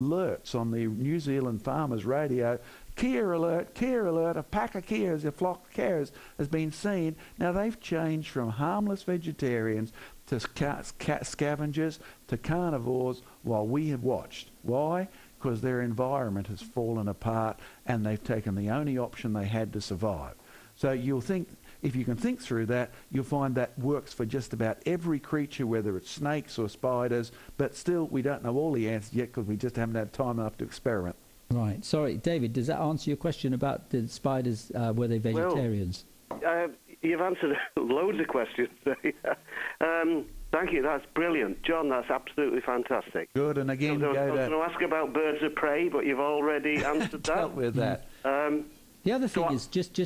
alerts on the New Zealand farmers radio. Kia alert, a pack of kias, a flock of kias has been seen. Now they've changed from harmless vegetarians to scavengers to carnivores while we have watched. Why? Because their environment has fallen apart and they've taken the only option they had to survive. So you'll think, if you can think through that, you'll find that works for just about every creature, whether it's snakes or spiders, but still we don't know all the answers yet because we just haven't had time enough to experiment. Right. Sorry, David, does that answer your question about the spiders, were they vegetarians? Well, you've answered loads of questions. Thank you, that's brilliant. John, that's absolutely fantastic. Good, and again, I was going to ask about birds of prey, but you've already answered that. Dealt with that. The other thing is, just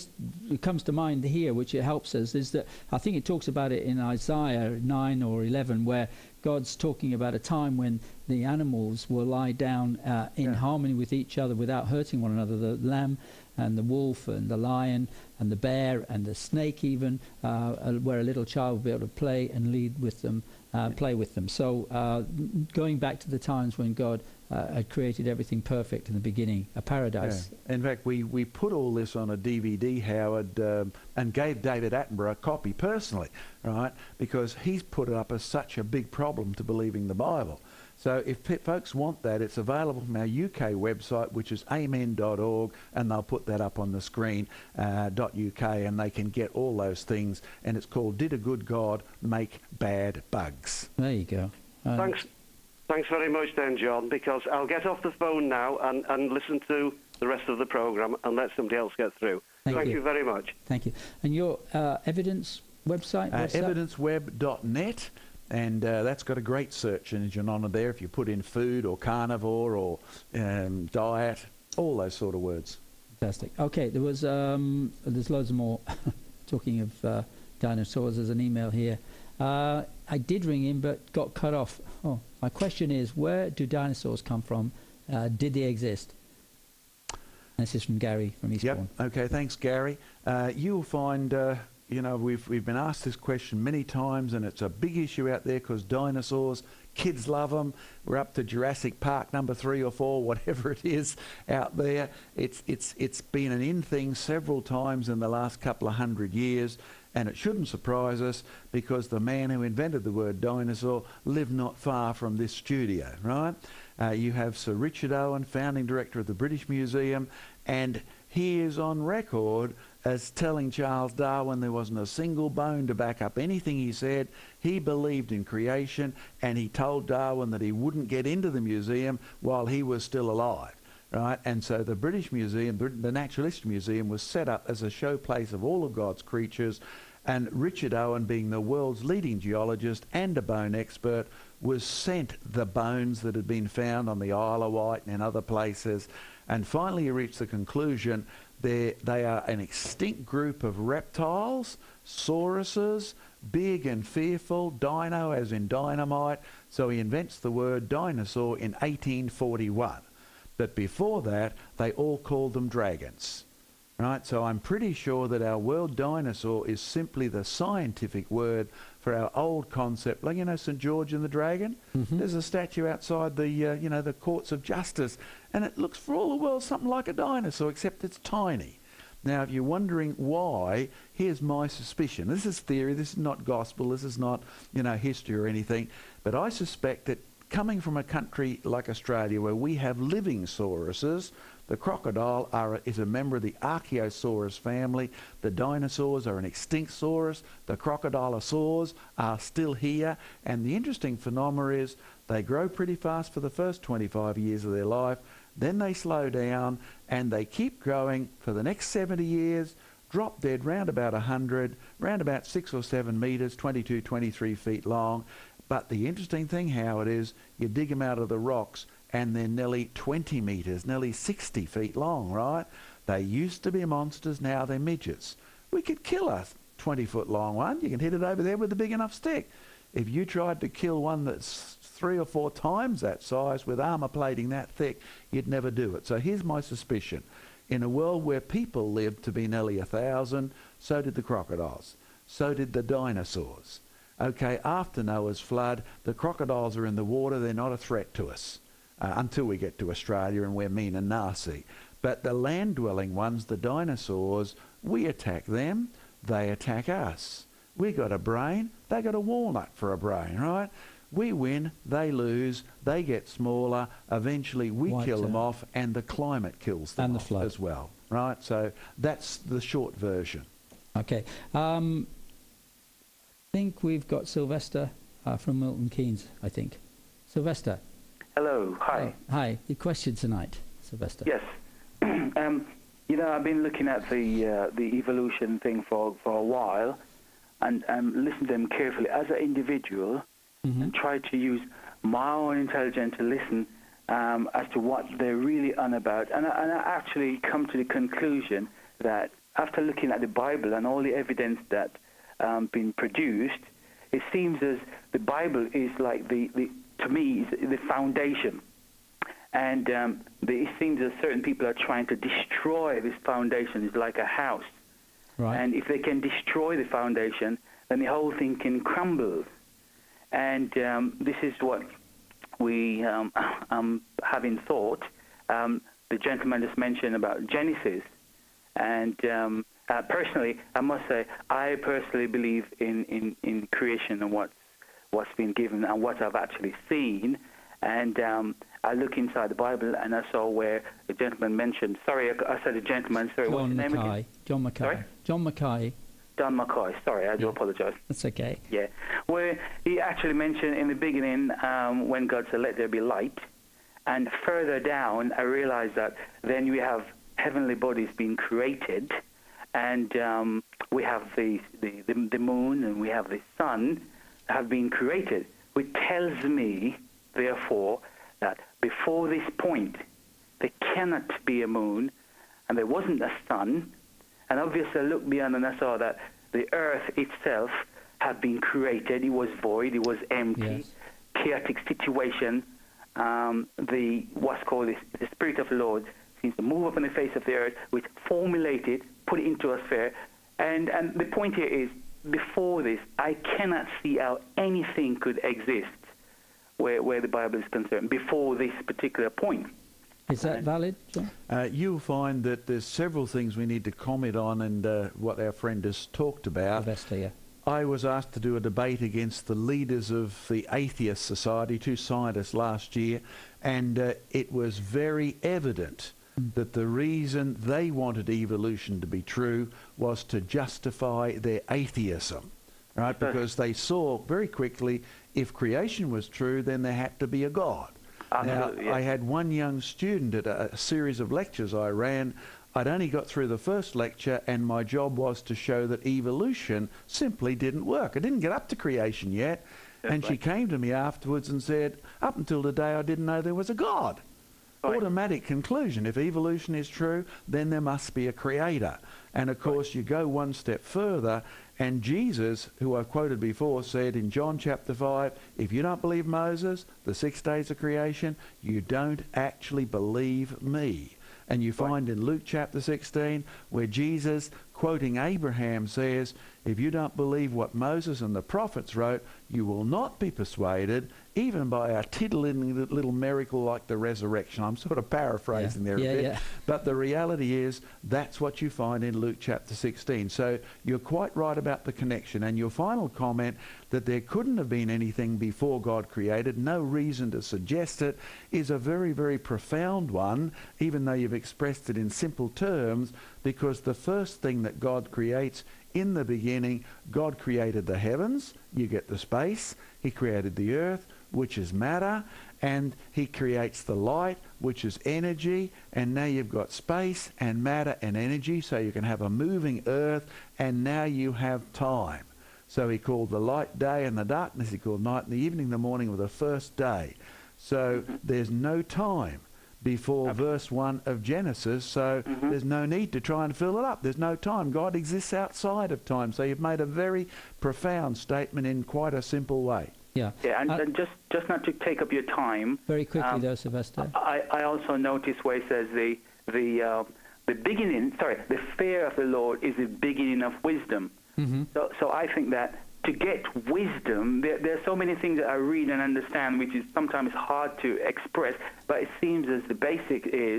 it comes to mind here, which it helps us, is that I think it talks about it in Isaiah 9 or 11, where God's talking about a time when the animals will lie down in harmony with each other without hurting one another. The lamb and the wolf and the lion and the bear and the snake even, where a little child will be able to play and lead with them, play with them. So going back to the times when God had created everything perfect in the beginning, a paradise. Yeah. In fact, we put all this on a DVD, Howard, and gave David Attenborough a copy personally, right? Because he's put it up as such a big problem to believing the Bible. So if folks want that, it's available from our UK website, which is amen.org, and they'll put that up on the screen, .uk, and they can get all those things. And it's called Did a Good God Make Bad Bugs? There you go. Thanks very much then, John, because I'll get off the phone now and listen to the rest of the programme and let somebody else get through. Thank you very much. Thank you. And your evidence website? Evidenceweb.net. And that's got a great search engine on it there if you put in food or carnivore or diet, all those sort of words. Fantastic. Okay, there's loads more. Talking of dinosaurs, there's an email here. I did ring in but got cut off. Oh, my question is, where do dinosaurs come from? Did they exist? And this is from Gary from Eastbourne. Yep. Okay, thanks, Gary. You'll find... we've been asked this question many times, and it's a big issue out there because dinosaurs, kids love them. We're up to Jurassic Park number 3 or 4, whatever it is out there. It's been an in thing several times in the last couple of 100 years, and it shouldn't surprise us because the man who invented the word dinosaur lived not far from this studio, right? You have Sir Richard Owen, founding director of the British Museum, and he is on record as telling Charles Darwin there wasn't a single bone to back up anything he said. He believed in creation, and he told Darwin that he wouldn't get into the museum while he was still alive, right? And so the British Museum, the Naturalist Museum, was set up as a showplace of all of God's creatures, and Richard Owen, being the world's leading geologist and a bone expert, was sent the bones that had been found on the Isle of Wight and in other places, and finally he reached the conclusion they are an extinct group of reptiles, sauruses, big and fearful, dino as in dynamite. So he invents the word dinosaur in 1841. But before that, they all called them dragons. Right? So I'm pretty sure that our word dinosaur is simply the scientific word for our old concept. Like, St. George and the Dragon? Mm-hmm. There's a statue outside the, the courts of justice, and it looks for all the world something like a dinosaur, except it's tiny. Now, if you're wondering why, here's my suspicion. This is theory, this is not gospel, this is not, history or anything, but I suspect that coming from a country like Australia where we have living sauruses, the crocodile is a member of the Archaeosaurus family. The dinosaurs are an extinct saurus. The crocodilosaurs are still here. And the interesting phenomenon is they grow pretty fast for the first 25 years of their life. Then they slow down and they keep growing for the next 70 years, drop dead round about 100, round about 6 or 7 metres, 22, 23 feet long. But the interesting thing, Howard, is you dig them out of the rocks and they're nearly 20 metres, nearly 60 feet long, right? They used to be monsters, now they're midgets. We could kill a 20-foot long one. You can hit it over there with a big enough stick. If you tried to kill one that's 3 or 4 times that size with armour plating that thick, you'd never do it. So here's my suspicion. In a world where people lived to be nearly 1,000, so did the crocodiles. So did the dinosaurs. Okay, after Noah's flood, the crocodiles are in the water. They're not a threat to us. until we get to Australia and we're mean and nasty. But the land-dwelling ones, the dinosaurs, we attack them, they attack us. We got a brain, they got a walnut for a brain, right? We win, they lose, they get smaller, eventually we kill them off, and the climate kills them off as well, right? So that's the short version. Okay. I think we've got Sylvester from Milton Keynes, I think. Sylvester. Hello, hi. Hi, your question tonight, Sylvester. Yes. You know, I've been looking at the evolution thing for a while, and listened to them carefully as an individual, and try to use my own intelligence to listen as to what they're really on about. And I actually come to the conclusion that after looking at the Bible and all the evidence that's been produced, it seems as the Bible is like to me, is the foundation. And it seems that certain people are trying to destroy this foundation. It's like a house. Right. And if they can destroy the foundation, then the whole thing can crumble. And this is what we having thought. The gentleman just mentioned about Genesis. And personally, I must say, I personally believe in creation and what's been given and what I've actually seen. And I look inside the Bible and I saw where the gentleman mentioned, sorry, I said a gentleman, sorry, what's his name again? John Mackay. Sorry? John Mackay. Don Mackay, sorry, I do apologize. That's okay. Yeah, where he actually mentioned in the beginning when God said, let there be light. And further down, I realized that then we have heavenly bodies being created, and we have the moon and we have the sun have been created, which tells me, therefore, that before this point, there cannot be a moon, and there wasn't a sun. And obviously, I looked beyond and I saw that the earth itself had been created. It was void. It was empty, chaotic situation. What's called the Spirit of the Lord seems to move up on the face of the earth, which formulated, put it into a sphere. And the point here is, before this, I cannot see how anything could exist where the Bible is concerned, before this particular point. Is that valid, John? You'll find that there's several things we need to comment on, and what our friend has talked about. Sylvester, yeah. I was asked to do a debate against the leaders of the Atheist Society, 2 scientists last year, and it was very evident that the reason they wanted evolution to be true was to justify their atheism, right? Because they saw very quickly, if creation was true, then there had to be a God. Now, I had one young student at a series of lectures I ran. I'd only got through the first lecture, and my job was to show that evolution simply didn't work. I didn't get up to creation yet. And she came to me afterwards and said, up until today, I didn't know there was a God. Right. Automatic conclusion. If evolution is true, then there must be a creator. And of course, you go one step further, and Jesus, who I've quoted before, said in John chapter 5, if you don't believe Moses, the 6 days of creation, you don't actually believe me. And you find in Luke chapter 16 where Jesus, quoting Abraham, says, if you don't believe what Moses and the prophets wrote, you will not be persuaded, even by a titillating little miracle like the resurrection. I'm sort of paraphrasing there a bit. Yeah. But the reality is that's what you find in Luke chapter 16. So you're quite right about the connection. And your final comment that there couldn't have been anything before God created, no reason to suggest it, is a very, very profound one, even though you've expressed it in simple terms, because the first thing that God creates in the beginning, God created the heavens, you get the space, he created the earth, which is matter, and he creates the light, which is energy, and now you've got space and matter and energy, so you can have a moving earth, and now you have time. So he called the light day and the darkness, he called night and the evening, the morning of the first day. So there's no time before verse 1 of Genesis, so there's no need to try and fill it up. There's no time. God exists outside of time. So you've made a very profound statement in quite a simple way. Yeah, and just not to take up your time. Very quickly, though, Sylvester. I also noticed where it says the beginning. Sorry, the fear of the Lord is the beginning of wisdom. So I think that to get wisdom, there are so many things that I read and understand, which is sometimes hard to express, but it seems as the basic is